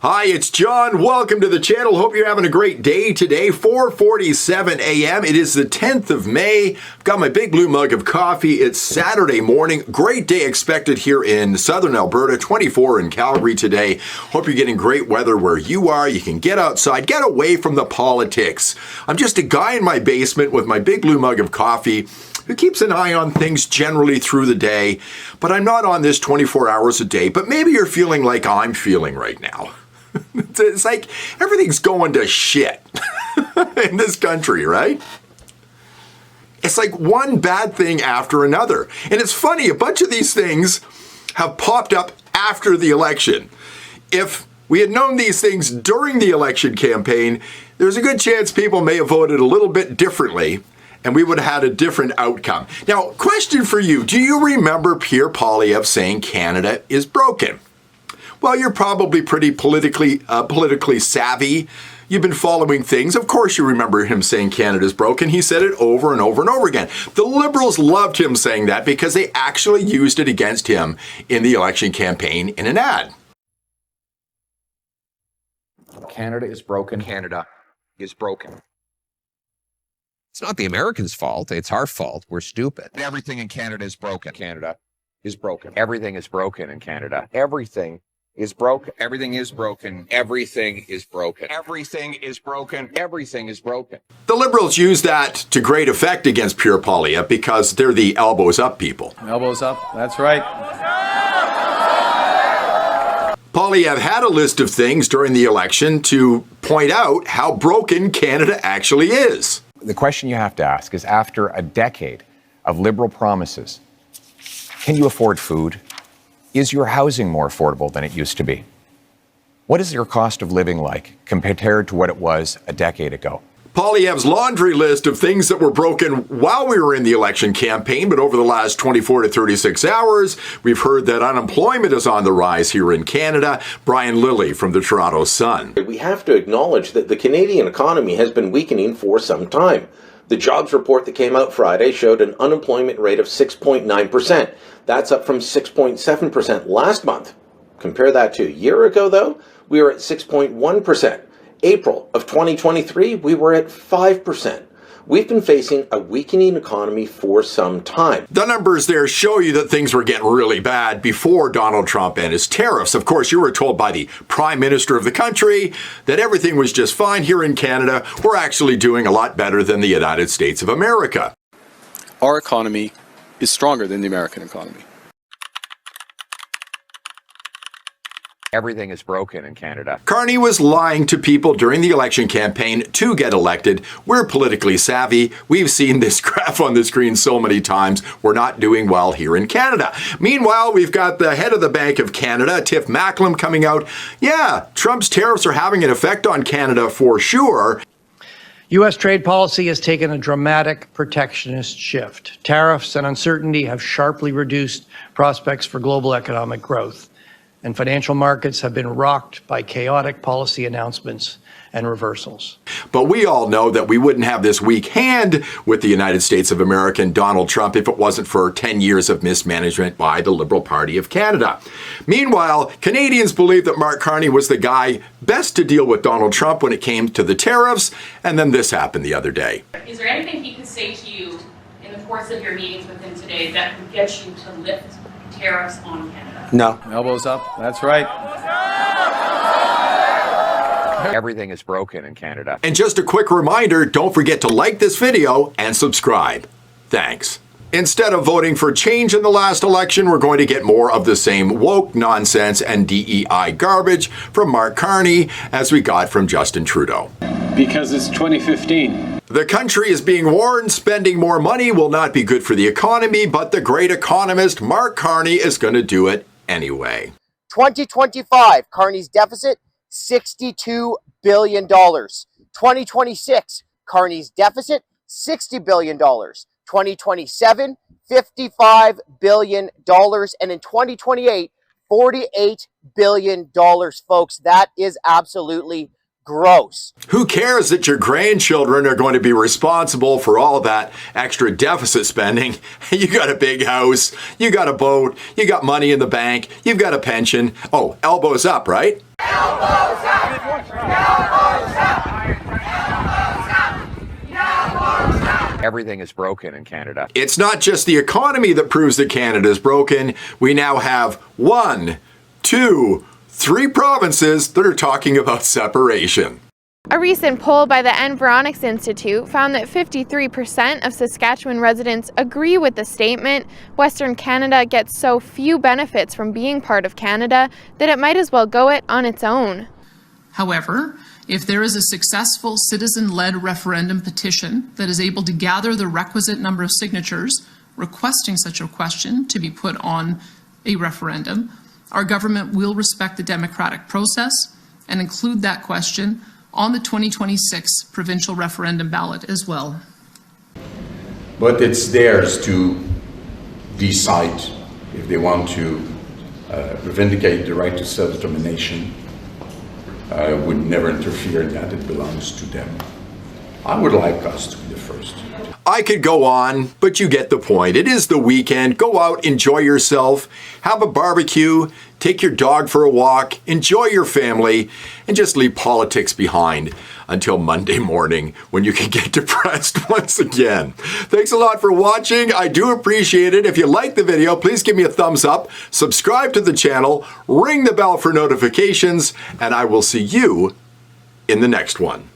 Hi, it's John. Welcome to the channel. Hope you're having a great day today. 4:47 a.m. It is the 10th of May. I've got my big blue mug of coffee. It's Saturday morning. Great day expected here in southern Alberta. 24 in Calgary today. Hope you're getting great weather where you are. You can get outside, get away from the politics. I'm just a guy in my basement with my big blue mug of coffee who keeps an eye on things generally through the day. But I'm not on this 24 hours a day. But maybe you're feeling like I'm feeling right now. It's like everything's going to shit in this country, right? It's like one bad thing after another. And it's funny, a bunch of these things have popped up after the election. If we had known these things during the election campaign, there's a good chance people may have voted a little bit differently and we would have had a different outcome. Now, question for you. Do you remember Pierre Poilievre saying Canada is broken? Well, you're probably pretty politically savvy. You've been following things. Of course, you remember him saying Canada's broken. He said it over and over and over again. The Liberals loved him saying that because they actually used it against him in the election campaign in an ad. Canada is broken. Canada is broken. It's not the Americans' fault. It's our fault. We're stupid. Everything in Canada is broken. Canada is broken. Everything is broken in Canada. Everything is broken. Everything is broken. Everything is broken. Everything is broken. Everything is broken. The Liberals use that to great effect against Pierre Poilievre because they're the elbows up people. Elbows up, that's right. Poilievre had a list of things during the election to point out how broken Canada actually is. The question you have to ask is, after a decade of Liberal promises, can you afford food? Is your housing more affordable than it used to be? What is your cost of living like compared to what it was a decade ago? Poilievre's laundry list of things that were broken while we were in the election campaign, but over the last 24 to 36 hours, we've heard that unemployment is on the rise here in Canada. Brian Lilly from the Toronto Sun. We have to acknowledge that the Canadian economy has been weakening for some time. The jobs report that came out Friday showed an unemployment rate of 6.9%. That's up from 6.7% last month. Compare that to a year ago, though, we were at 6.1%. April of 2023, we were at 5%. We've been facing a weakening economy for some time. The numbers there show you that things were getting really bad before Donald Trump and his tariffs. Of course, you were told by the Prime Minister of the country that everything was just fine here in Canada. We're actually doing a lot better than the United States of America. Our economy is stronger than the American economy. Everything is broken in Canada. Carney was lying to people during the election campaign to get elected. We're politically savvy. We've seen this graph on the screen so many times. We're not doing well here in Canada. Meanwhile, we've got the head of the Bank of Canada, Tiff Macklem, coming out. Yeah, Trump's tariffs are having an effect on Canada for sure. U.S. trade policy has taken a dramatic protectionist shift. Tariffs and uncertainty have sharply reduced prospects for global economic growth, and financial markets have been rocked by chaotic policy announcements and reversals. But we all know that we wouldn't have this weak hand with the United States of America and Donald Trump if it wasn't for 10 years of mismanagement by the Liberal Party of Canada. Meanwhile, Canadians believe that Mark Carney was the guy best to deal with Donald Trump when it came to the tariffs, and then this happened the other day. Is there anything he could say to you in the course of your meetings with him today that would get you to lift tariffs on Canada? No. Elbows up, that's right. Everything is broken in Canada. And just a quick reminder, don't forget to like this video and subscribe. Thanks. Instead of voting for change in the last election, we're going to get more of the same woke nonsense and DEI garbage from Mark Carney as we got from Justin Trudeau. Because it's 2015. The country is being warned spending more money will not be good for the economy, but the great economist Mark Carney is going to do it anyway. 2025, Carney's deficit, $62 billion. 2026, Carney's deficit, $60 billion. 2027, $55 billion. And in 2028, $48 billion, folks. That is absolutely gross. Who cares that your grandchildren are going to be responsible for all that extra deficit spending? You got a big house, you got a boat, you got money in the bank, you've got a pension. Oh, elbows up, right? Elbows Everything is broken in Canada. It's not just the economy that proves that Canada is broken. We now have 1, 2, 3 provinces that are talking about separation. A recent poll by the Environics Institute found that 53% of Saskatchewan residents agree with the statement, Western Canada gets so few benefits from being part of Canada that it might as well go it on its own. However, if there is a successful citizen-led referendum petition that is able to gather the requisite number of signatures requesting such a question to be put on a referendum, our government will respect the democratic process and include that question on the 2026 provincial referendum ballot as well. But it's theirs to decide if they want to vindicate the right to self-determination. I would never interfere in that. It belongs to them. I would like us to be the first. I could go on, but you get the point. It is the weekend. Go out, enjoy yourself, have a barbecue, take your dog for a walk, enjoy your family, and just leave politics behind until Monday morning when you can get depressed once again. Thanks a lot for watching. I do appreciate it. If you like the video, please give me a thumbs up, subscribe to the channel, ring the bell for notifications, and I will see you in the next one.